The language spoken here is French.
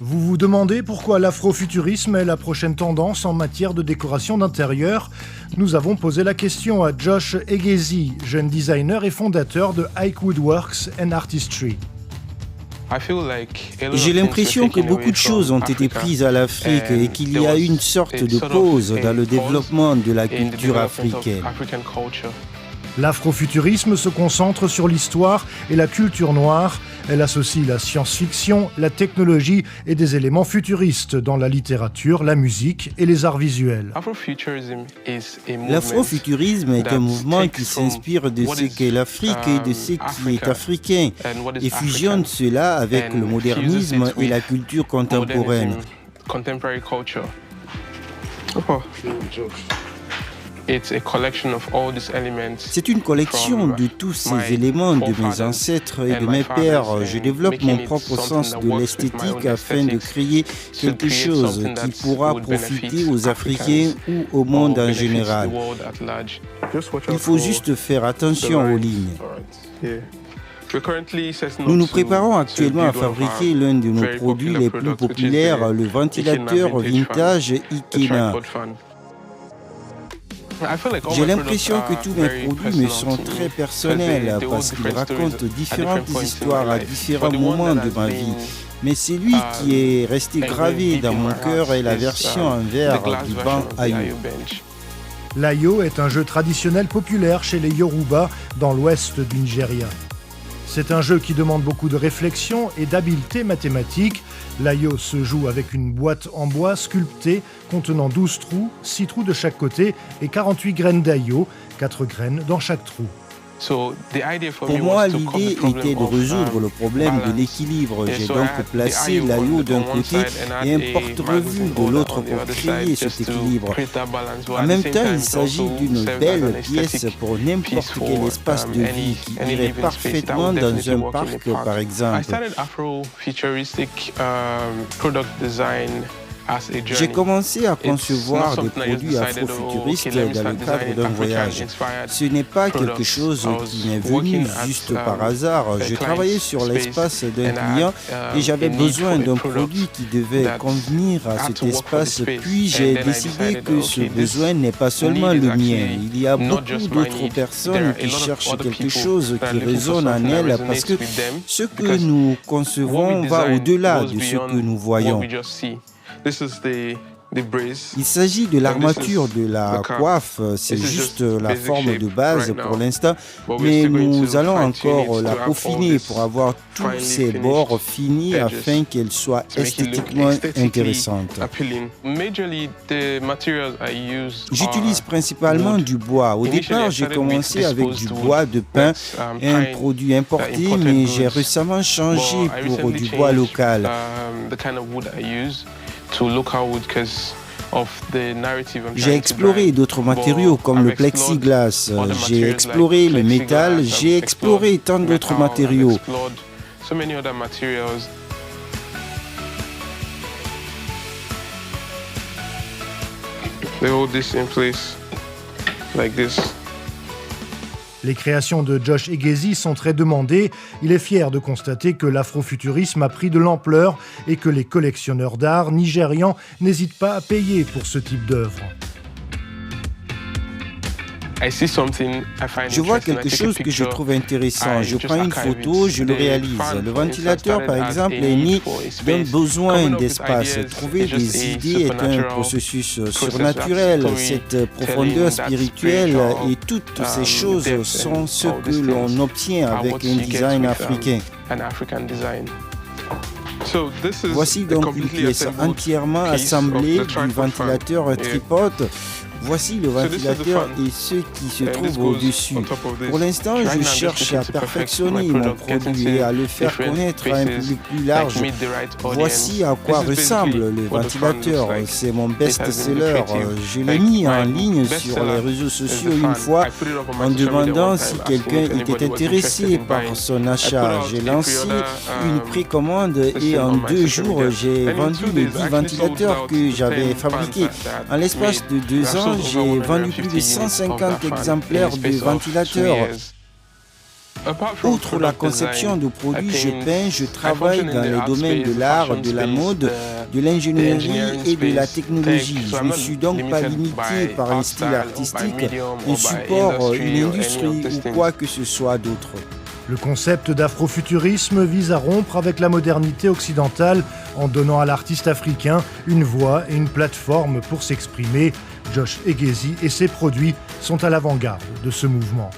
Vous vous demandez pourquoi l'afrofuturisme est la prochaine tendance en matière de décoration d'intérieur? Nous avons posé la question à Josh Egezi, jeune designer et fondateur de Ike Woodworks and Artistry. J'ai l'impression que beaucoup de choses ont été prises à l'Afrique et qu'il y a une sorte de pause dans le développement de la culture africaine. L'afrofuturisme se concentre sur l'histoire et la culture noire. Elle associe la science-fiction, la technologie et des éléments futuristes dans la littérature, la musique et les arts visuels. L'afrofuturisme est un mouvement qui s'inspire de ce qu'est l'Afrique et de ce qui est africain et fusionne cela avec le modernisme et la culture contemporaine. C'est une collection de tous ces éléments de mes ancêtres et de mes pères. Je développe mon propre sens de l'esthétique afin de créer quelque chose qui pourra profiter aux Africains ou au monde en général. Il faut juste faire attention aux lignes. Nous nous préparons actuellement à fabriquer l'un de nos produits les plus populaires, le ventilateur vintage Ikena. J'ai l'impression que tous mes produits me sont très personnels parce qu'ils racontent différentes histoires à différents moments de ma vie. Mais celui qui est resté gravé dans mon cœur est la version en verre du banc Ayo. L'Ayo est un jeu traditionnel populaire chez les Yoruba dans l'ouest du Nigeria. C'est un jeu qui demande beaucoup de réflexion et d'habileté mathématique. L'Ayo se joue avec une boîte en bois sculptée contenant 12 trous, 6 trous de chaque côté et 48 graines d'Ayo, 4 graines dans chaque trou. Pour moi, l'idée était de résoudre le problème de l'équilibre. J'ai donc placé l'Ayo d'un côté et un porte-revue de l'autre pour créer cet équilibre. En même temps, il s'agit d'une belle pièce pour n'importe quel espace de vie qui irait parfaitement dans un parc, par exemple. J'ai commencé à concevoir des produits afrofuturistes dans le cadre d'un voyage. Ce n'est pas quelque chose qui m'est venu juste par hasard. Je travaillais sur l'espace d'un client et j'avais besoin d'un produit qui devait convenir à cet espace. Puis j'ai décidé que ce besoin n'est pas seulement le mien. Il y a beaucoup d'autres personnes qui cherchent quelque chose qui résonne en elles parce que ce que nous concevons va au-delà de ce que nous voyons. Il s'agit de l'armature de la coiffe, c'est juste la forme de base pour l'instant, mais nous allons encore la peaufiner pour avoir tous ces bords finis afin qu'elle soit esthétiquement intéressante. J'utilise principalement du bois. Au départ, j'ai commencé avec du bois de pin, un produit importé, mais j'ai récemment changé pour du bois local. J'ai exploré d'autres matériaux comme le plexiglas, j'ai exploré le métal, j'ai exploré tant d'autres matériaux. Les créations de Josh Egezi sont très demandées. Il est fier de constater que l'afrofuturisme a pris de l'ampleur et que les collectionneurs d'art nigérians n'hésitent pas à payer pour ce type d'œuvre. Je vois quelque chose que je trouve intéressant. Je prends une photo, je le réalise. Le ventilateur, par exemple, est né d'un besoin d'espace. Trouver des idées est un processus surnaturel. Cette profondeur spirituelle et toutes ces choses sont ce que l'on obtient avec un design africain. Voici donc une pièce entièrement assemblée du ventilateur tripote. Voici le ventilateur et ce qui se trouve au-dessus. Pour l'instant, je cherche à perfectionner mon produit et à le faire connaître à un public plus large. Voici à quoi ressemble le ventilateur. C'est mon best-seller. Je l'ai mis en ligne sur les réseaux sociaux une fois en demandant si quelqu'un était intéressé par son achat. J'ai lancé une précommande et en 2 jours, j'ai vendu les 10 ventilateurs que j'avais fabriqués. En l'espace de 2 ans, j'ai vendu plus de 150 exemplaires de ventilateurs. Outre la conception de produits, je peins, je travaille dans les domaines de l'art, de la mode, de l'ingénierie et de la technologie. Je ne suis donc pas limité par un style artistique, un support, une industrie ou quoi que ce soit d'autre. Le concept d'afrofuturisme vise à rompre avec la modernité occidentale en donnant à l'artiste africain une voix et une plateforme pour s'exprimer. Josh Egezi et ses produits sont à l'avant-garde de ce mouvement.